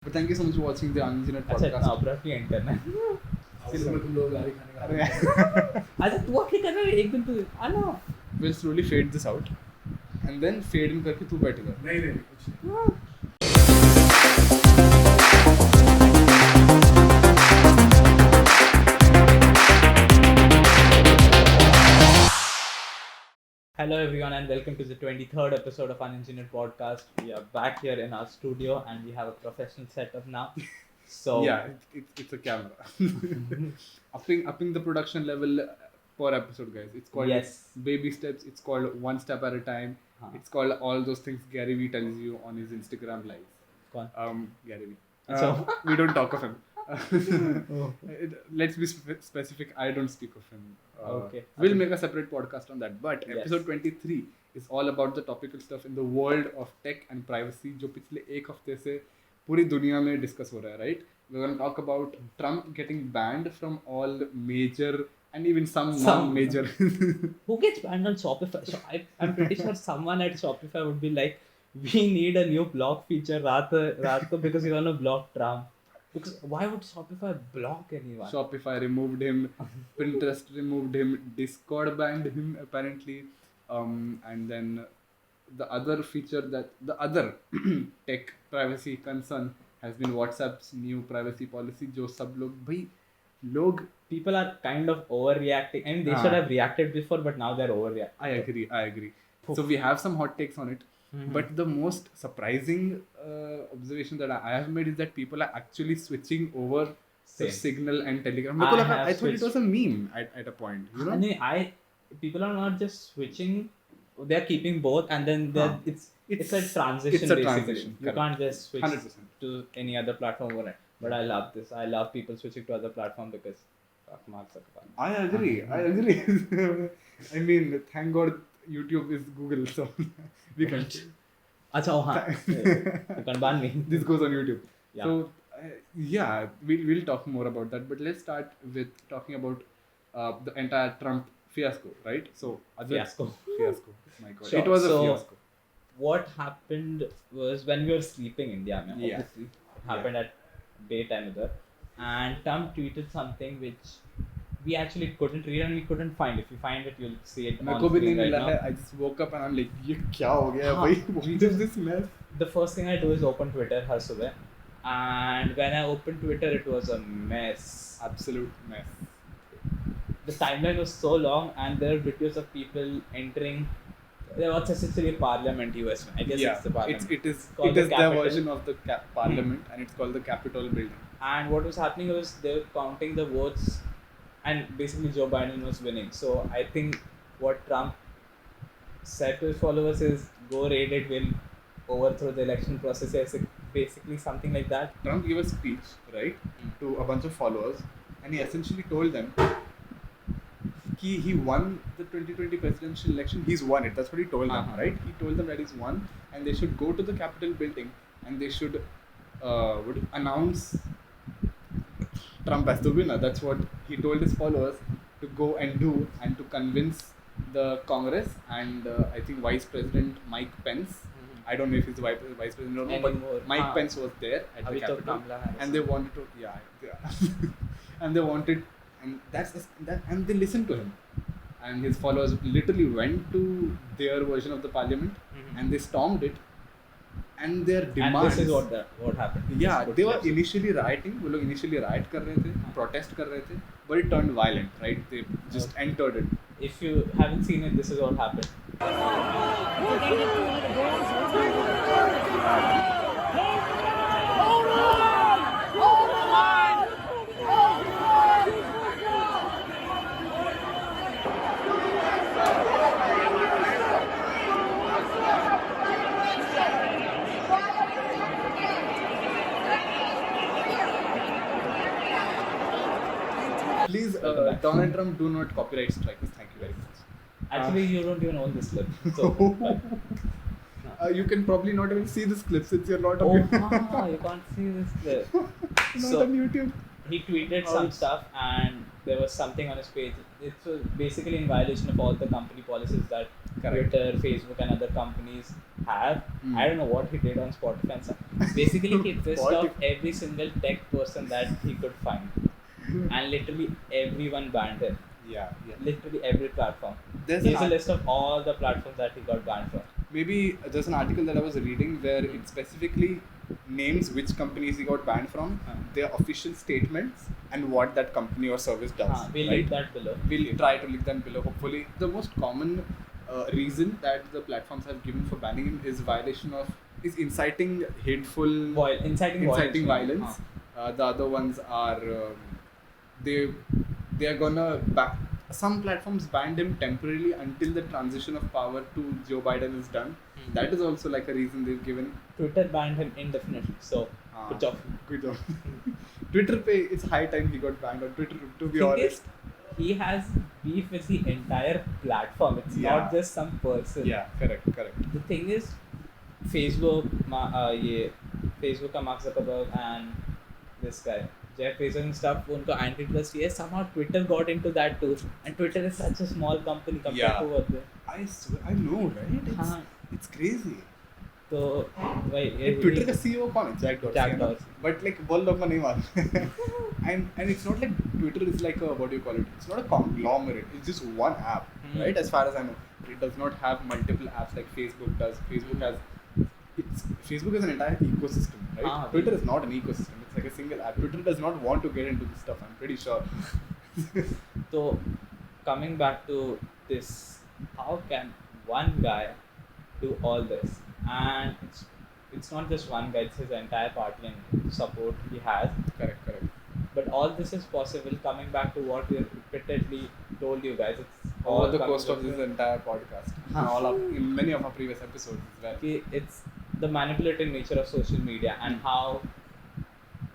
But thank you so much for watching the Unengineered अच्छा इतना podcast. Abruptly and करना है तुम लोग गाली खाने का अच्छा तू आके करना है एक दिन तू आना We'll slowly fade this out, and then fade in करके तू बैठेगा. नहीं नहीं कुछ नहीं Hello everyone and welcome to the 23rd episode of Unengineered Podcast. We are back here in our studio and we have a professional setup now. So Yeah, it's a camera. upping the production level per episode, guys. It's called Yes. baby steps. It's called one step at a time. हाँ. It's called all those things Gary Vee tells you on his Instagram lives. कौन? Gary Vee. So- We don't talk of him. Oh. Let's be specific. I don't speak of him. Okay. We'll make a separate podcast on that. But Yes. episode 23 is all about the topical stuff in the world of tech and privacy, जो पिछले एक हफ्ते से पूरी दुनिया में discuss हो रहा है, right? We're going to talk about Trump getting banned from all major and even some non-major. Who gets banned on Shopify? So I'm pretty sure someone at Shopify would be like, we need a new block feature रात को because we want to block Trump. Because why would Shopify block anyone? Shopify removed him, Pinterest removed him, Discord banned him apparently, and then the other feature that the other tech privacy concern has been WhatsApp's new privacy policy. जो सब लोग People are kind of overreacting. I mean, they हाँ. should have reacted before, but now they're overreacting. I agree. So we have some hot takes on it. Mhm. But the most surprising observation that I have made is that people are actually switching over to Same. Signal and Telegram. I मेरे को लगा- have I thought it switched. was a meme at a point. You know? People are not just switching; they're keeping both, and then Huh. it's a transition. It's a basically. transition, You correct. can't just switch 100%. to any other platform overnight. But I love this. I love people switching to other platform because fuck Mark Zuckerberg. I agree. I mean, thank God YouTube is Google, so we can. अच्छा oh हाँ you can ban me. This goes on YouTube. Yeah. So yeah, we'll talk more about that. But let's start with talking about the entire Trump fiasco, right? So Fiasco. My God, Sure. it was a So, fiasco. What happened was when we were sleeping in India, Yeah. obviously, it happened at daytime there, and Trump tweeted something which we actually couldn't read and we couldn't find. If you find it, you'll see it मेरे on को भी नहीं screen right मिला है. now. I just woke up and I'm like, ये क्या हो गया है हाँ. भाई? What is this mess? The first thing I do is open Twitter हर सुबह, and when I opened Twitter, it was a mess. Absolute mess. The timeline was so long, and there are videos of people entering. What's essentially Parliament, US. I guess Yeah, it's the Parliament. it is called the their Capitol. version of the Parliament, and it's called the Capitol building. And what was happening was they were counting the votes, and basically Joe Biden was winning. So I think what Trump said to his followers is, "Go raid it, we'll overthrow the election process." Yes, basically something like that. Trump gave a speech, right, to a bunch of followers, and he essentially told them he won the 2020 presidential election. He's won it. That's what he told them, Uh-huh. right? He told them that he's won, and they should go to the Capitol building and they should would announce Trump as the winner. That's what he told his followers to go and do, and to convince the Congress and I think Vice President Mike Pence. I don't know if he's the vice president or not, Anymore. but Mike Pence was there at the अभी तो Capitol, Kamala Harris and they wanted to, and they wanted, and and they listened to him, and his followers literally went to their version of the Parliament, Mhm. and they stormed it, and their And demands. this is what happened. Yeah, This they were protest. initially rioting. वो लोग initially riot कर रहे थे, protest कर रहे थे, but it turned violent, right? They just entered it. If you haven't seen it, this is what happened. Please, Welcome back. Donald Trump, do not copyright strike us. Thank you very much. Actually, you don't even own this clip. So, You can probably not even see this clip since you're not oh, on, you can't see this clip. not So- on YouTube. He tweeted some Ouch. stuff, and there was something on his page. It was basically in violation of all the company policies that Correct. Twitter, Facebook, and other companies have. Hmm. I don't know what he did on Spotify and stuff. Basically, he pissed off Spotify. every single tech person that he could find, and literally everyone banned him. Yeah, yeah. Literally every platform. There's Here's an a art- list of all the platforms that he got banned from. Maybe there's an article that I was reading where it specifically names which companies he got banned from, their official statements, and what that company or service does. We'll right? link that below. We'll try to link them below. Hopefully, the most common reason that the platforms have given for banning him is inciting hateful, Inciting violence. The other ones are they are gonna back. Some platforms banned him temporarily until the transition of power to Joe Biden is done. Hmm. That is also like a reason they've given. Twitter banned him indefinitely. So good job. Good job. Twitter it's high time he got banned on Twitter. To be Thing honest. is, he has beef with the entire platform. It's Yeah. not just some person. Yeah, correct. The thing is, Facebook, Facebook का Mark Zuckerberg and this guy Jeff Bezos and stuff, उनको antitrust है. Somehow Twitter got into that too, and Twitter is such a small company compared Yeah. to what they. I know, right? हाँ. It's crazy. तो भाई Twitter का CEO कौन है? Jack Jack Dorsey. Dorsey. But like बोल लोग नहीं मालूम. And it's not like Twitter is like a, what do you call it? It's not a conglomerate. It's just one app, right? As far as I know, it does not have multiple apps like Facebook does. Facebook is an entire ecosystem, right? Ah, Twitter is not an ecosystem. It's like a single app. Twitter does not want to get into this stuff. I'm pretty sure. So, coming back to this, how can one guy do all this? And it's not just one guy, it's his entire party and support he has. Correct. But all this is possible, coming back to what we have repeatedly told you guys. It's Over the coming course of with this entire podcast. In many of our previous episodes as well. it's the manipulative nature of social media, and how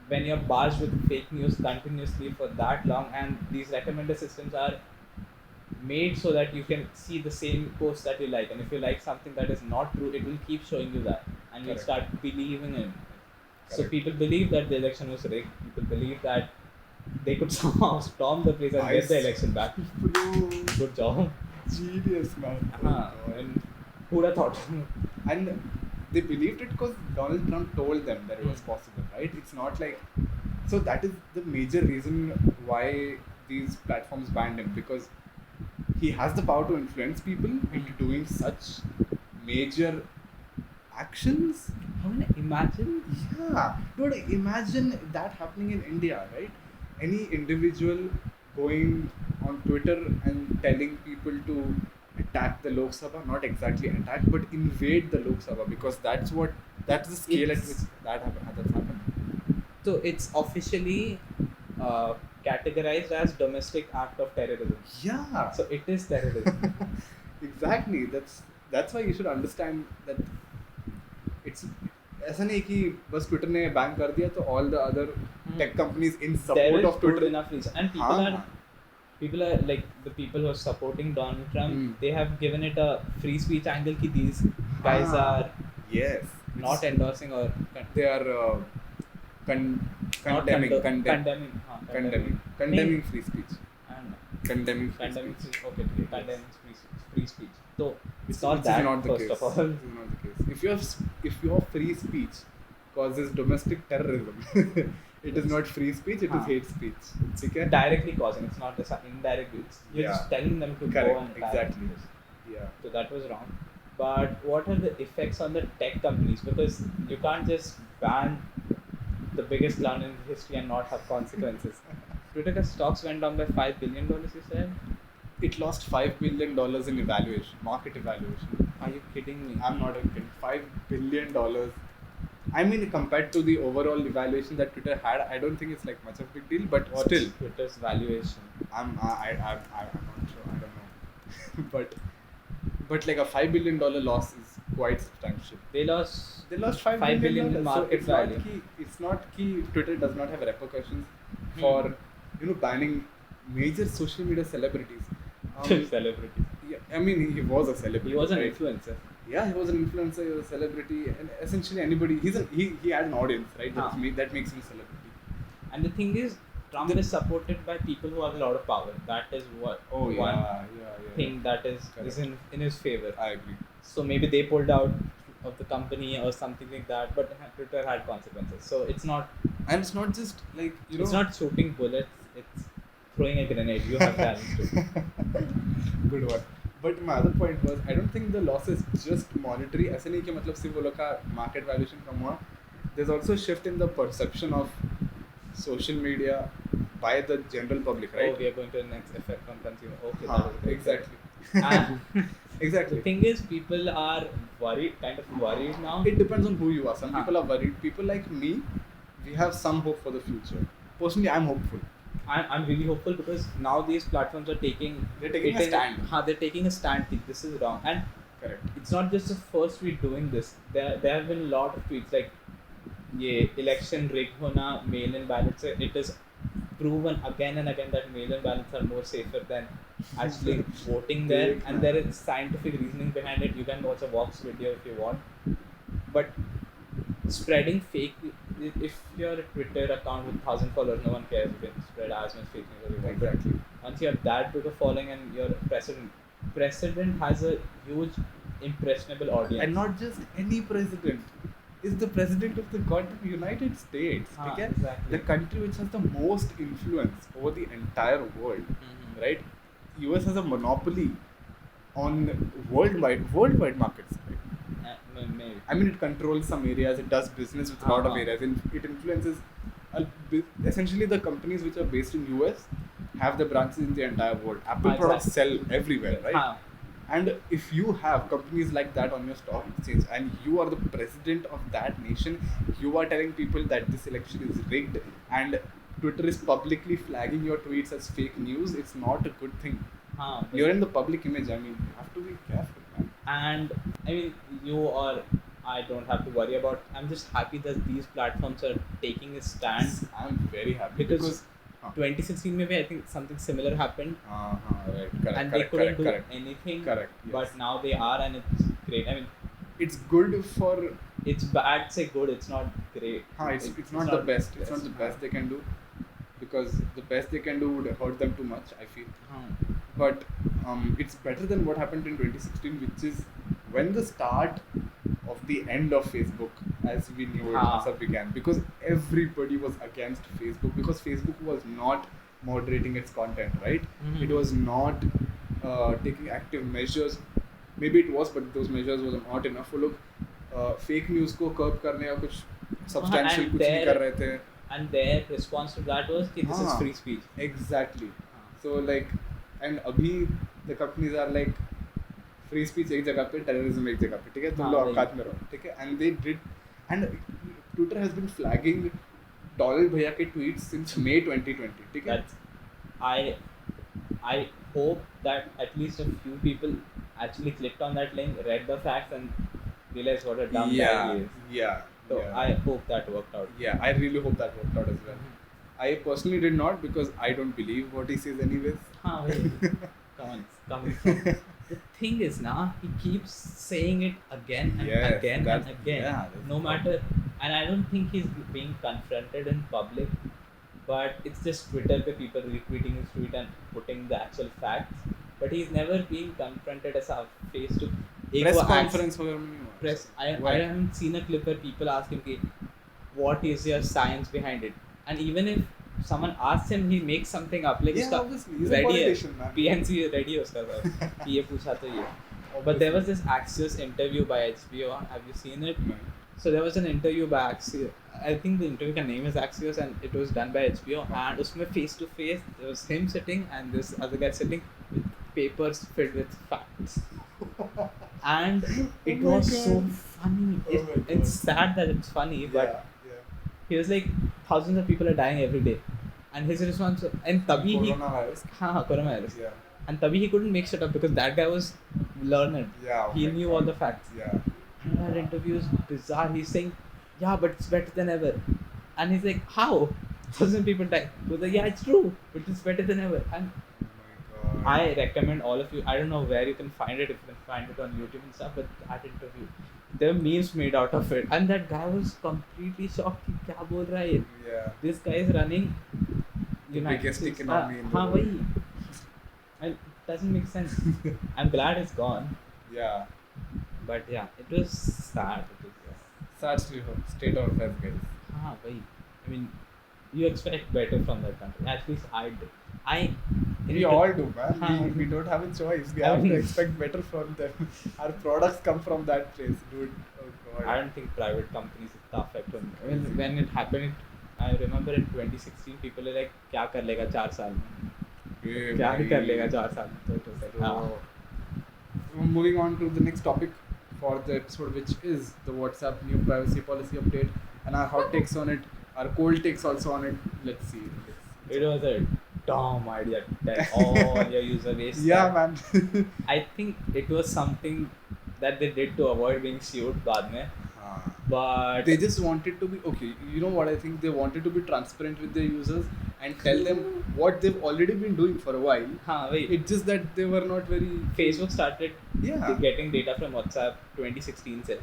when you're barged with fake news continuously for that long, and these recommender systems are made so that you can see the same post that you like, and if you like something that is not true, it will keep showing you that, and you Correct. start believing in it. So Correct. people believe that the election was rigged. People believe that they could somehow storm the place and get the Nice. election back. Bro, Good job. genius, man. And who'd have thought? And they believed it because Donald Trump told them that it was Mm. possible, right? It's not like. So that is the major reason why these platforms banned him, because he has the power to influence people into doing such major actions. How can I imagine? Yeah, dude, imagine that happening in India, right? Any individual going on Twitter and telling people to attack the Lok Sabha, not exactly attack, but invade the Lok Sabha, because that's the scale at It's- which that's happened. So it's officially categorized as domestic act of terrorism. Yeah, So it is terrorism. exactly. That's why you should understand that it's ऐसा नहीं कि बस Twitter ने ban कर दिया तो all the other tech companies in There support is of Twitter. good enough reason, and people are like the people who are supporting Donald Trump. Hmm. They have given it a free speech angle. Ki these guys Ah. are Yes. not endorsing or They are condemning free speech. Condemning free condemning speech. condemning free speech. So it's Which not is that not the first case. of all. This is not the case. If your free speech causes domestic terrorism, it is not free speech. It is हाँ. hate speech. ठीक है? Directly causing, it's not just indirect. You're Yeah. just telling them to Correct, go and attack exactly. this. Yeah. So that was wrong. But what are the effects on the tech companies? Because you can't just ban the biggest clown in history and not have consequences. Twitter stocks went down by $5 billion, you said? It lost $5 billion in evaluation, market evaluation. Are you kidding me? I'm not even kidding. $5 billion. I mean, compared to the overall evaluation that Twitter had, I don't think it's like much of a big deal. But What's still, Twitter's valuation? I'm not sure. I don't know. But like a $5 billion loss is quite substantial. They lost They lost $5 $5 billion. billion in market so it's value. It's not key. Twitter does not have repercussions for banning major social media celebrities. celebrity. Yeah, I mean, he was a celebrity. He was an right? influencer. Yeah, he was an influencer, he was a celebrity, and essentially anybody. He had an audience, right? Ah. That makes him a celebrity. And the thing is, Trump is supported by people who have a lot of power. That is what Oh yeah, one yeah. thing that is Correct. in his favor. I agree. So maybe they pulled out of the company or something like that, but Twitter had consequences. So it's not And it's not just like it's not shooting bullets, it's throwing a grenade. You have talent too. Good one. But my other point was, I don't think the loss is just monetary. ऐसे नहीं कि मतलब सिर्फ वो लोग का market valuation कम हुआ. There's also a shift in the perception of social media by the general public, right? Oh, we are going to the next effect on consumer. Okay, हाँ, that is a good exactly. And Exactly. the thing is, people are kind of worried now. It depends on who you are. Some Huh. people are worried. People like me, we have some hope for the future. Personally, I'm hopeful. I'm really hopeful because now these platforms are taking They're taking a stand. They're taking a stand. This is wrong, and Correct. it's not just the first tweet doing this. There have been a lot of tweets like, "ये election rigged होना, mail-in ballots." It is proven again and again that mail-in ballots are more safer than actually voting there, and there is scientific reasoning behind it. You can watch a Vox video if you want, but spreading fake. If you're a Twitter account with 1,000 followers, no one cares. You can spread as much fake news as you want. Exactly. Once you have that big a following and you're president has a huge impressionable audience. And not just any president. Is the president of the goddamn United States. हाँ, ठीक है? exactly. The country which has the most influence over the entire world, Mhm. right? US has a monopoly on worldwide markets, right? Maybe. I mean, it controls some areas. It does business with a lot of Uh-huh. areas, and it influences. Essentially, the companies which are based in US have the branches in the entire world. Apple Exactly. products sell everywhere, right? हाँ. And if you have companies like that on your stock exchange, and you are the president of that nation, you are telling people that this election is rigged, and Twitter is publicly flagging your tweets as fake news. It's not a good thing. हाँ, You're in the public image. I mean, you have to be careful, man. and I mean you or I don't have to worry about. I'm just happy that these platforms are taking a stand I'm very happy because huh. 2016 maybe I think something similar happened Right. Correct. and they correct, couldn't correct, do anything. Correct. Yes. But now they are, and it's great. I mean, It's good for. it's bad. Say good. It's not great. It's not the best. It's not the best they can do, because the best they can do would hurt them too much, I feel. But it's better than what happened in 2016, which is when the start of the end of Facebook, as we knew it, Ah. began. Because everybody was against Facebook, because Facebook was not moderating its content, right? Mhm. It was not taking active measures. Maybe it was, but those measures were not enough. वो लोग fake news को curb करने या कुछ substantial and कुछ नहीं there- कर रहे थे. And their response to that was, "Ki this is हाँ. free speech." Exactly. So like, and अभी the companies are like, free speech एक जगह पे, terrorism एक जगह पे, ठीक है? तुम हाँ, लोग वही. औकात में रहो, ठीक है? And they did, and Twitter has been flagging Donald भैया के tweets since May 2020, ठीक है? That's I hope that at least a few people actually clicked on that link, read the facts, and realized what a dumb guy he is. Yeah. So yeah. I hope that worked out. Yeah, I really hope that worked out as well. I personally did not, because I don't believe what he says anyways. हाँ, वही. Come on. The thing is now he keeps saying it again and Yes, again and that's- again. yeah, that's No the matter, and I don't think he's being confronted in public, but it's just Twitter पे people retweeting his tweet and putting the actual facts. But he's never been confronted as a face to Press conference वगैरह में नहीं हुआ. press. I Why? haven't seen a clip where people ask him कि what is your science behind it, and even if someone asks him, he makes something up like Yeah, उसका obviously. He's a ready है, politician, man. PNC ready है उसका सब कि ये पूछा तो ये. But there was this Axios interview by HBO. Have you seen it? No. So there was an interview by Axios. I think the interview ka name is Axios, and it was done by HBO. And उसमें face to face, there was him sitting and this other guy sitting with papers filled with facts. And it Oh my was so God. funny. Oh my God. It's sad that it's funny, but he was like, thousands of people are dying every day. And his response, and तभी he, Coronavirus. हाँ, coronavirus. Yeah. And तभी he couldn't make shit up because that guy was learned. Yeah. He oh my knew God. all the facts. Yeah. And that interview is bizarre. He's saying, yeah, but it's better than ever. And he's like, how? 1,000 people die. He was like, yeah, it's true, but it's better than ever. And Oh my God. I recommend all of you, I don't know where you can find it, if you can find it on YouTube and stuff, but that interview, there are memes made out of it. And that guy was completely shocked. कि क्या बोल रहा है ये? Yeah. This guy is running The United biggest States. economy in the हाँ world. वही. It doesn't make sense. I'm glad it's gone. Yeah. But yeah, it was sad. It was, Sad state of affairs, guys. हाँ वही. I mean, you expect better from that country. At least I did. We all do, man. हाँ. We don't have a choice. We I have to mean- expect better from them. Our products come from that place, dude. Oh god. I don't think private companies इतना affect होंगे. When it happened, I remember in 2016, people were like, क्या कर लेगा 4 साल में? Hey, क्या ही bhai. कर लेगा 4 साल में? So it was like, So, moving on to the next topic for the episode, which is the WhatsApp new privacy policy update, and our hot takes on it, our cold takes also on it. Let's see. It was a dumb idea to tell all your user base. Yeah, that. man. I think it was something that they did to avoid being sued बाद में. But They just wanted to be okay. You know what I think? They wanted to be transparent with their users and tell them what they've already been doing for a while. हाँ वही. It's just that they were not very. Facebook started Yeah. getting data from WhatsApp 2016 से.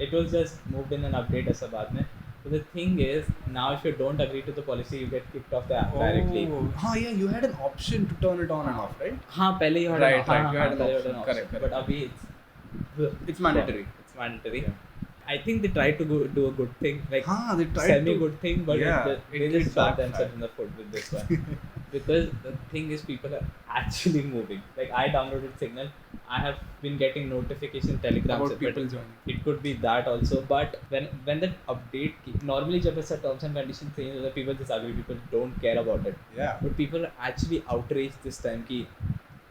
It was just moved in an update ऐसा बाद में. But the thing is, now if you don't agree to the policy, you get kicked off the app directly. हाँ, yeah, you had an option to turn it on and off, right? हाँ पहले you had Right, an, हाँ, right, you हाँ, had an पहले you option. had an Correct, option. correct. But अभी It's mandatory. It's mandatory. Yeah. I think they tried to do a good thing, like हाँ, they tried semi to. good thing, but Yeah, they it just shot backfired. themselves in the foot with this one. Because the thing is, people are actually moving. Like I downloaded Signal, I have been getting notification telegrams About but people joining. It could be that also, but when that update normally जब ऐसा terms and conditions change, the people just agree. People don't care about it, Yeah. but people are actually outraged this time. कि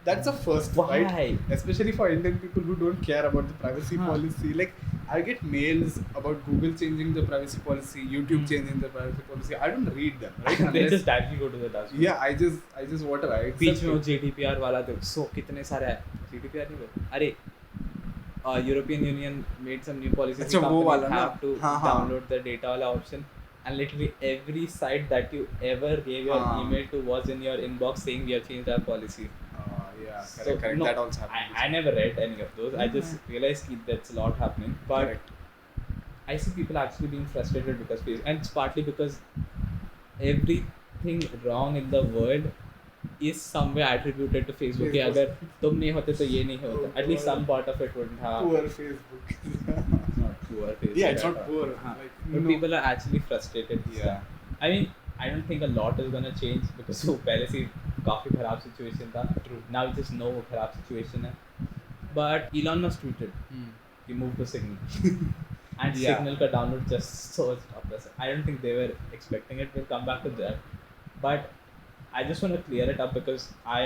That's a first, Why? right? Especially for Indian people who don't care about the privacy Huh. policy. Like, I get mails about Google changing the privacy policy, YouTube Hmm. changing the privacy policy. I don't read them, right? they Unless- just directly go to the dashboard. yeah, I just whatever. I beach accept में वो it. GDPR वाला तो सो कितने सारे है GDPR नहीं बोल अरे European Union made some new policies अच्छा, वो companies वाला ना? have to हाँ, हाँ. download the data वाला option and literally every site that you ever gave your हाँ. email to was in your inbox saying we have changed our policy. Yeah, So, correct. no, That also happens. I never read any of those. I just realized that that's a lot happening. But Correct. I see people actually being frustrated because and it's partly because everything wrong in the world is somewhere attributed to Facebook. कि Facebook. अगर तुम नहीं होते तो ये नहीं होता. Oh, At least God. some part of it wouldn't have. Poor Facebook. It's not poor Facebook. Yeah, it's at not all. poor. हाँ. Like, But no. people are actually frustrated. Yeah. I mean, I don't think a lot is gonna change because वो पहले से काफी खराब situation था. True. Now we just know वो खराब situation है. But Elon Musk tweeted, he moved to Signal. And Yeah. Signal का download just so stopped. I don't think they were expecting it. We'll come back to that. But I just want to clear it up because I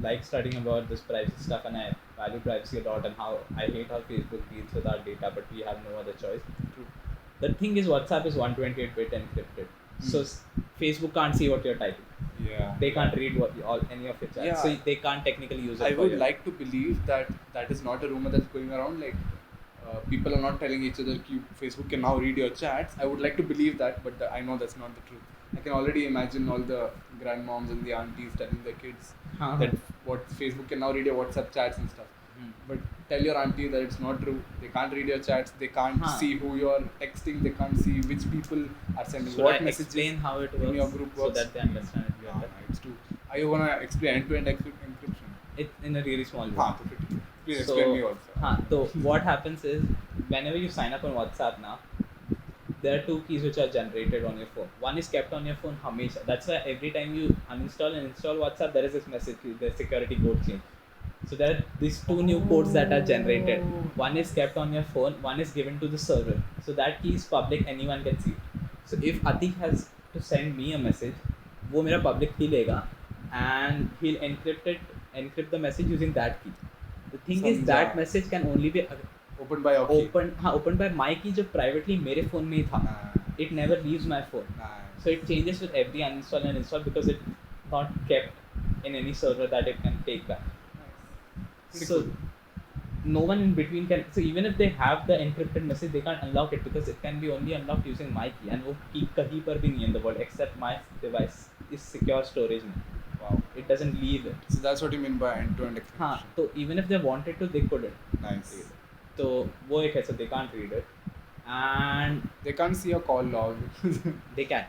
like studying about this privacy stuff and I value privacy a lot and how I hate how Facebook deals with our data, but we have no other choice. True. The thing is, WhatsApp is 128-bit encrypted. So Facebook can't see what you're typing. Yeah. They can't read any of your chats. Yeah. So they can't technically use it. I for would you. like to believe that that is not a rumor that's going around. Like, people are not telling each other कि Facebook can now read your chats. I would like to believe that, but I know that's not the truth. I can already imagine all the grandmoms and the aunties telling their kids हाँ, that what Facebook can now read your WhatsApp chats and stuff. Hmm. But tell your auntie that it's not true. They can't read your chats. They can't Huh. see who you're texting. They can't see which people are sending Should what I messages. explain how it in works your group so works? that they understand it Yeah, better? it's true. Are you gonna explain end-to-end encryption? It's in a really small way. हाँ, तो फिर ठीक है. Please So, explain me also. हाँ, so what happens is whenever you sign up on WhatsApp now, there are two keys which are generated on your phone. One is kept on your phone हमेशा. That's why every time you uninstall and install WhatsApp, there is this message, the security code change. So there are these two new codes that are generated. One is kept on your phone, one is given to the server. So that key is public, anyone can see it. So if Atik has to send me a message, वो मेरा public key लेगा and he'll encrypt the message using that key. The thing is समझा. that message can only be Opened by your key. opened by my key जो privately मेरे phone में ही था. Nah, It never leaves my phone. nah. So it changes with every uninstall and install because it's not kept in any server that it can take back. Pretty So cool. no one in between can. So even if they have the encrypted message, they can't unlock it because it can be only unlocked using my key and वो key कहीं पर भी नहीं है in the world except my device is secure storage में. Wow. It doesn't leave it. So that's what you mean by end-to-end encryption. हाँ तो even if they wanted to, they couldn't. Nice. तो वो एक है, so they can't read it and They can't see your call log. they can.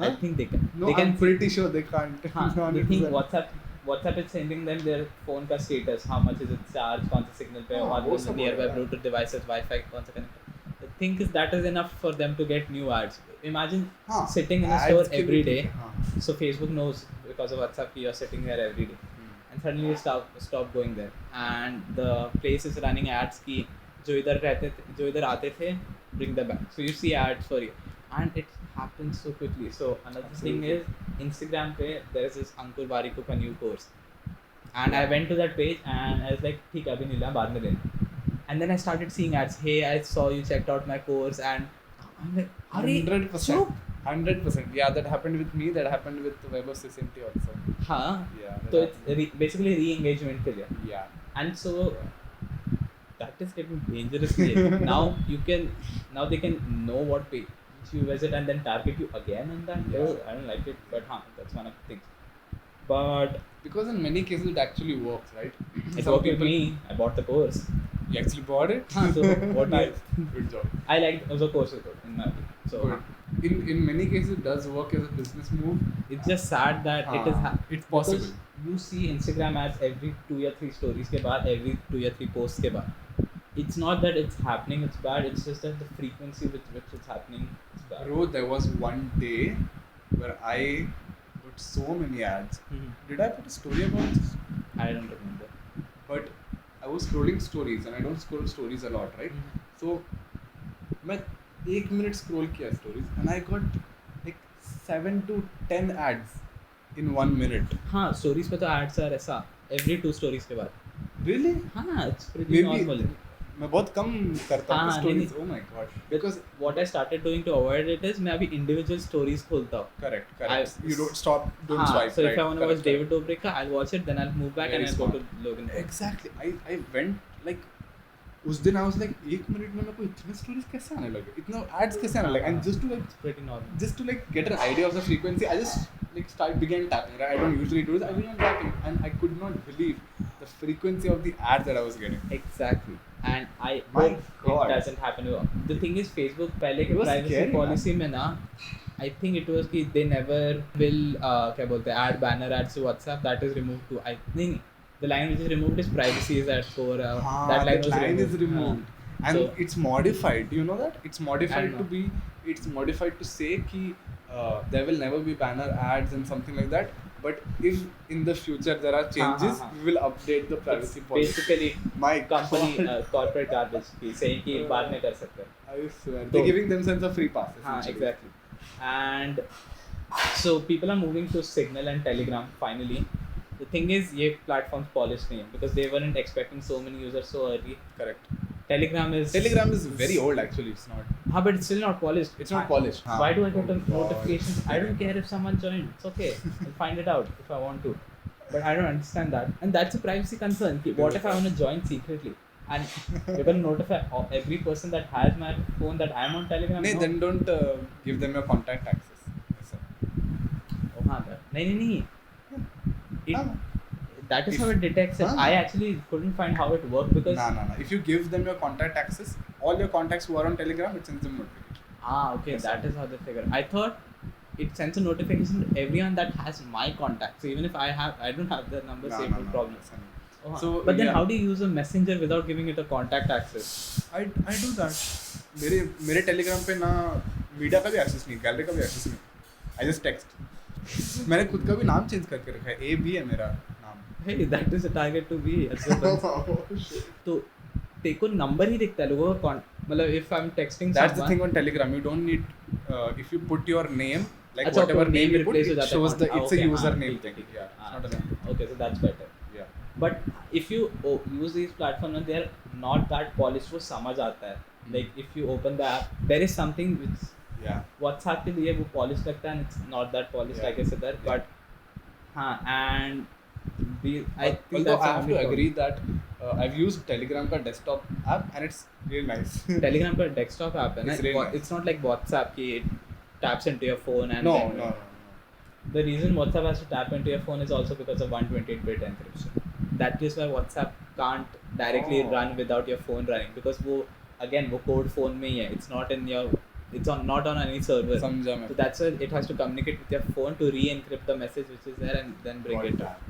I think they can. No, they can I'm pretty sure they can't. हाँ, they think 100%. WhatsApp is sending them their phone का status, how much is it charge, कौन से signal पे, हाँ, और वो the सब nearby होगा। Bluetooth devices, Wi-Fi कौन सा connect है. The thing is that is enough for them to get new ads. Imagine हाँ, sitting in a ads store के every लिए day. ठीक है, हाँ। So Facebook knows because of WhatsApp कि you're sitting there every day. And suddenly you stop going there, and the place is running ads की जो इधर आते थे, bring them back. So you see ads for you, and it happens so quickly. So another thing is Instagram पे there is this Ankur Warikoo का new course, and I went to that page and I was like, ठीक है अभी नहीं लेना, बाद में लेना. And then I started seeing ads. Hey, I saw you checked out my course, and I'm like, अरे 100%. 100%. Yeah, that happened with me. That happened with Web of SMT also. हाँ, Yeah. that तो happened. it's basically re-engagement के लिए. Yeah. And so that is getting dangerously. now they can know what page you visit and then target you again on that. Yeah. I don't like it, but that's one of the things. But Because in many cases it actually works, right? it Some worked with people- me. I bought the course. You actually bought it? हाँ, so what do you- Nice. Good job. I liked the course was good in my opinion. So Good. In many cases it does work as a business move. it's just sad that it is. It's possible. Because you see Instagram ads every 2 or 3 stories के बाद, every 2 or 3 posts के बाद. It's not that it's happening, it's bad. It's just that the frequency with which it's happening is bad. Bro, there was one day where I put so many ads. Mhm. Did I put a story about this? I don't remember. But I was scrolling stories and I don't scroll stories a lot, right? So मैं 1 minute scroll किया stories and I got like 7 to 10 ads in 1 minute. हाँ, stories पे तो ads are ऐसा every 2 stories के बाद. Really? हाँ, it's pretty normal. मैं बहुत कम करता हूँ हाँ, stories. नहीं, Oh my god. Because what I started doing to avoid it is मैं अभी individual stories खोलता हूँ. Correct. I- You don't stop, don't हाँ, swipe. so right? if I want to Correct, watch David Dobrik का, I'll watch it, then I'll move back Very and I'll go smart. to Logan Paul. Exactly. I went like उस दिन I was like 1 minute में मेरे को इतने stories कैसे आने लगे, इतना ads कैसे आने लगे, and just to like It's pretty normal. just to like get an idea of the frequency, I just like began tapping. Right? I don't usually do this. I began tapping, and I could not believe the frequency of the ads that I was getting. Exactly. And I My hope God. it doesn't happen to you. The thing is, Facebook पहले It के was privacy scary, policy में ना, I think it was कि they never will क्या बोलते हैं add banner ads to WhatsApp. That is removed too. I think the line which is removed is privacy is at core. That line was line removed. is removed. And So- it's modified. Do you know that? It's modified I know. to be. It's modified to say कि there will never be banner ads and something like that. But if in the future there are changes, हाँ. we will update the privacy It's policy. basically My company God. corporate garbage की saying कि बाद में कर सकते हैं. I swear. So- They're giving themselves a free pass. हाँ, essentially. exactly. And so people are moving to Signal and Telegram finally. The thing is, ये platforms polished नहीं है because they weren't expecting so many users so early. Correct. Telegram is very old actually. It's not. हाँ, but it's still not polished. It's not polished. Why do I get Oh God. notifications? I don't care if someone joined. It's okay. I'll find it out if I want to. But I don't understand that. And that's a privacy concern. कि What if I want to join secretly? And you're going to notify every person that has my phone that I'm on Telegram? No, No. then don't give them your contact access. Yes, sir. Oh, हाँ, नहीं. It, हाँ. that is If- how it detects it. हाँ. I actually couldn't find how it worked because No. If you give them your contact access, all your contacts who are on Telegram, it sends them notification. okay, Yes, that is how they figure. I thought it sends a notification to everyone that has my contacts. So even if I don't have the number saved, no problem. Oh, So, but then yeah. how do you use a messenger without giving it a contact access? I do that. मेरे Telegram पे ना media का भी access नहीं, gallery का भी access नहीं. I just text. मैंने खुद का भी नाम चेंज करके रखा है. AB है मेरा नाम. Hey, that is a target to be. तो तेको नंबर ही दिखता है लोगों का मतलब if I'm texting That's the someone, thing on Telegram. You don't need if you put your name, like अच्छा, whatever तो name you put, replace हो it जाता है shows the account. it's a Okay, username ठीक, thing. ठीक, Yeah, हाँ, it's not a name. okay, so that's better. Yeah. But if you use these platforms, they are not that polished. वो समझ आता है. Like if you open the app, there is something which Yeah. WhatsApp के लिए वो polished लगता है and it's not that polished Yeah. like I said that. Yeah. But हाँ, and I think Although that's I the have only to problem. agree that I've used Telegram का desktop app and it's really nice. Telegram का desktop app है ना. It's really nice. It's not like WhatsApp कि it taps into your phone and No. then the reason WhatsApp has to tap into your phone is also because of 128-bit encryption. That is why WhatsApp can't directly Oh. run without your phone running because वो again वो code phone में ही है. It's not in your it's on not on any server. समझा मैं. So that's why it has to communicate with your phone to re-encrypt the message which is there and then bring it up.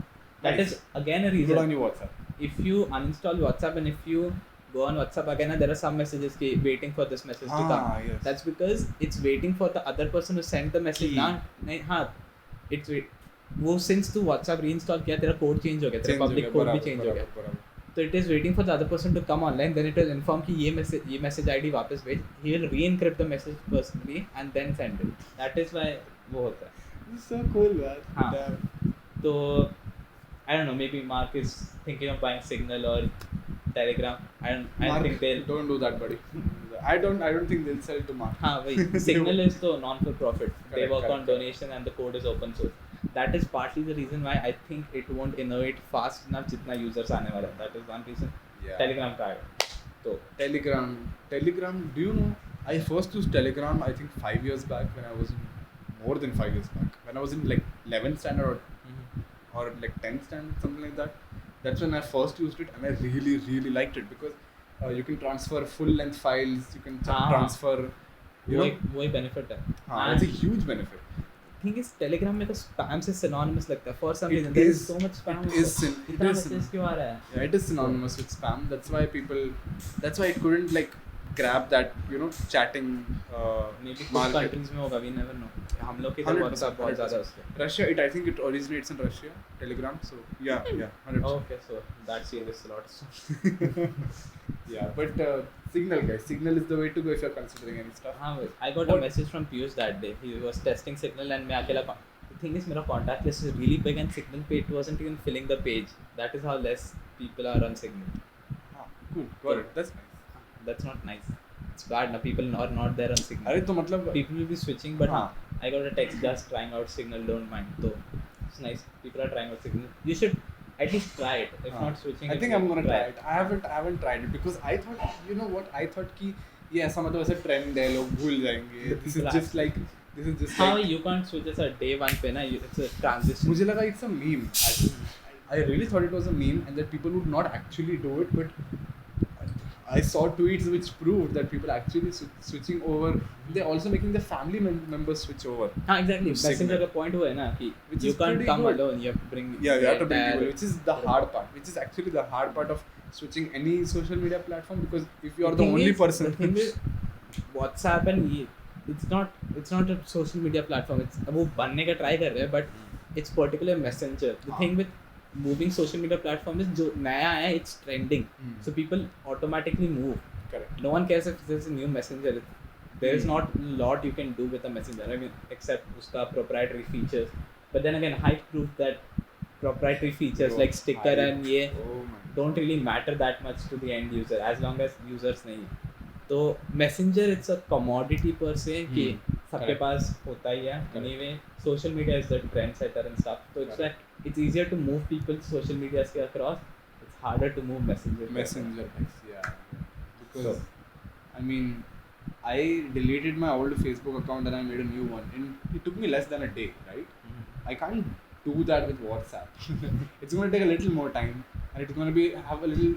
That Nice. is again a Good reason. on you, WhatsApp. If you uninstall WhatsApp and if you go on WhatsApp again and there are some messages waiting for this message to come. Yes. That's because it's waiting for the other person to send the message. Key. ना नहीं हाँ it's wait वो since तू WhatsApp reinstall किया तेरा code change हो गया तेरा public code भी change हो गया. So it is waiting for the other person to come online. Then it will inform कि ये message ID वापस भेज. He will re-encrypt the message personally and then send it. That is why वो होता है. This is so cool, man. हाँ. Damn. So I don't know. Maybe Mark is thinking of buying Signal or Telegram. I Mark, think they'll. don't do that, buddy. I don't think they'll sell it to Mark. हाँ वही. Signal is तो non-for-profit. They Correct, work on correct. donation and the code is open source. That is partly the reason why I think it won't innovate fast enough जितना users आने वाला है. That is one reason. Yeah. Telegram का आएगा. तो Telegram, do you know? I first used Telegram, I think 5 years back when I was in, more than 5 years back. When I was in like 11th standard or like 10th standard, something like that. That's when I first used it and I really, really liked it because you can transfer full length files, you can transfer, you know. वही benefit है. It's a huge benefit. Thing is Telegram में तो spam से synonymous लगता है. For some It reason there is is- so much spam. it is syn- it इतना is- message क्यों आ रहा है? Yeah, it is synonymous with spam. That's why it couldn't like grab that, you know, chatting Maybe कुछ market. countries में होगा, we never know. हम लोग के इधर 100%, WhatsApp बहुत ज़्यादा है उसके. Russia, I think it originates in Russia, Telegram. So yeah, 100%. Okay, so that changes a lot. Yeah, but Signal, guys, Signal is the way to go if you're considering any stuff. हाँ भाई, I got a message from Piyush that day. He was testing Signal and मैं अकेला. The thing is, मेरा contact list is really big and Signal page wasn't even filling the page. That is how less people are on Signal. Cool, got it. That's nice. That's not nice. It's bad. Now people are not there on Signal. अरे तो मतलब People will be switching, but हाँ. I got a text just trying out Signal. Don't mind. So it's nice. People are trying out Signal. You should at least try it. If not switching, I think I'm gonna try it. I haven't tried it because I thought, you know what? I thought कि ये ऐसा मतलब ऐसा trend है, लोग भूल जाएंगे. This is just like how you can't switch as a day one पे ना. It's a transition. मुझे लगा it's a meme. I really thought it was a meme and that people would not actually do it, but I saw tweets which proved that people actually switching over. They're also making their family members switch over. हाँ exactly. Signal. Messenger का point हुआ है ना कि Which you is can't pretty come good. alone. You have to bring. Yeah, you have to bring entire- people, which is the hard part. Which is actually the hard part of switching any social media platform because if you are the thing only is- person. The thing is, WhatsApp and it's not a social media platform. It's वो बनने का try कर रहे हैं, but it's particular messenger. The thing with moving social media platform is जो नया आया it's trending. So people automatically move. Correct. No one cares if there's a new messenger. There is not a lot you can do with a messenger. I mean, except उसका proprietary features. But then again, Hype proved that proprietary features like sticker Hype. and ये Oh my. don't really matter that much to the end user as long as users नहीं. तो messenger it's a commodity per se कि सबके Correct. पास होता ही है. Correct. Anyway, social media is the trendsetter and stuff. So it's Correct. like it's easier to move people social media के across. It's harder to move messenger. Messenger, yeah. Because I mean, I deleted my old Facebook account and I made a new one. And it took me less than a day, right? I can't do that with WhatsApp. It's going to take a little more time, and it's going to have a little.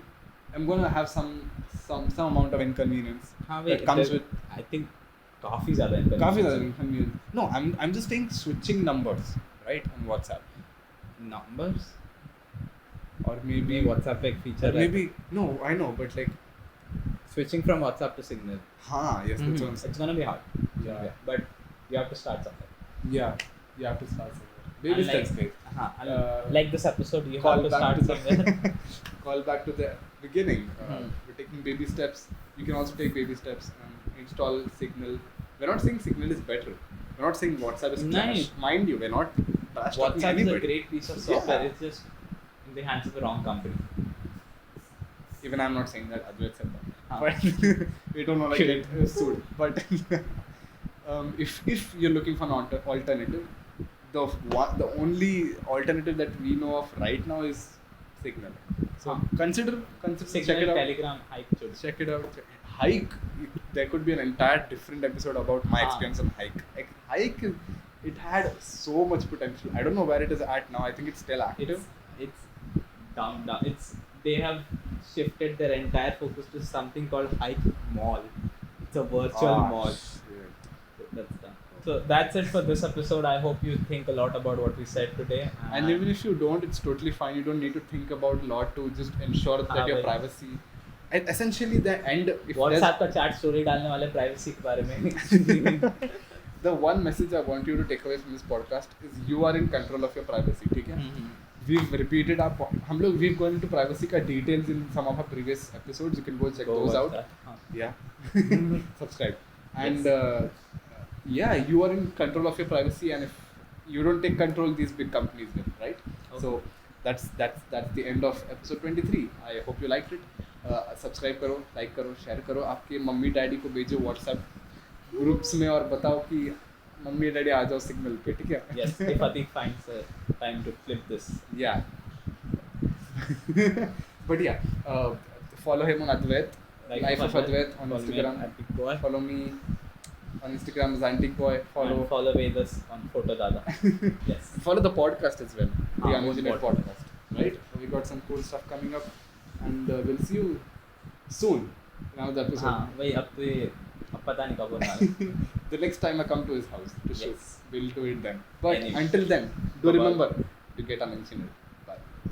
I'm going to have some amount of inconvenience हाँ that comes with. I think काफी ज़्यादा inconvenience. काफी ज़्यादा inconvenience. No, I'm just saying switching numbers, right, on WhatsApp, numbers or maybe WhatsApp पे एक feature or है. maybe no, I know, but like, Switching from WhatsApp to Signal. yes, that's what I'm saying. It's gonna be hard. Yeah. But you have to start somewhere. Yeah, you have to start somewhere. Baby Unlike- steps, guys. Like this episode, you Call have to back start to the somewhere. call back to the beginning. Mhm. We're taking baby steps. You can also take baby steps and install Signal. We're not saying Signal is better. We're not saying WhatsApp is trash. Nice. Mind you, we're not trash talking WhatsApp is a anybody. great piece of software. Yeah. It's just in the hands of the wrong company. Even I'm not saying that. Advait said that. Huh. But we don't want to get sued. But if you're looking for an alternative, the only alternative that we know of right now is Signal. So consider Signal, check it out. Telegram, Hype. should. Check it out. Hike. There could be an entire different episode about my Ah. experience on Hike. Hike, it had so much potential. I don't know where it is at now. I think it's still active. It's down. They have shifted their entire focus to something called Hype Mall. It's a virtual mall. Shit. That's done. So that's it for this episode. I hope you think a lot about what we said today. And even if you don't, it's totally fine. You don't need to think about a lot to just ensure that हाँ your भाई. privacy. And essentially, the end. If WhatsApp का chat story डालने वाले privacy के बारे में. the one message I want you to take away from this podcast is you are in control of your privacy. ठीक है? We've repeated our हम लोग we've gone into privacy का details in some of our previous episodes. You can go check those out. Yeah. Subscribe. And yeah, you are in control of your privacy, and if you don't take control, these big companies will, right? Okay. So that's the end of episode 23. I hope you liked it. Subscribe करो, like करो, share करो. आपके mummy daddy को भेजो WhatsApp groups में और बताओ कि मम्मी डैडी आ जाओ सिग्नल पे, ठीक है? Yes, if Atik finds a time to flip this. Yeah. But yeah, follow him on Advait, Life of Advait on Instagram. Boy. Follow me on Instagram, Zantic Boy. And follow Vedas on Photo Dada. Yes. Follow the podcast as well, the Ah, Unoriginated good podcast. Right? We got some cool stuff coming up, and we'll see you soon in another episode. हाँ वही अब पता नहीं कब होना है. The next time I come to his house to shoot, Yes. we'll do it then. But Anyway. until then, do Bye-bye. remember to get unengineered.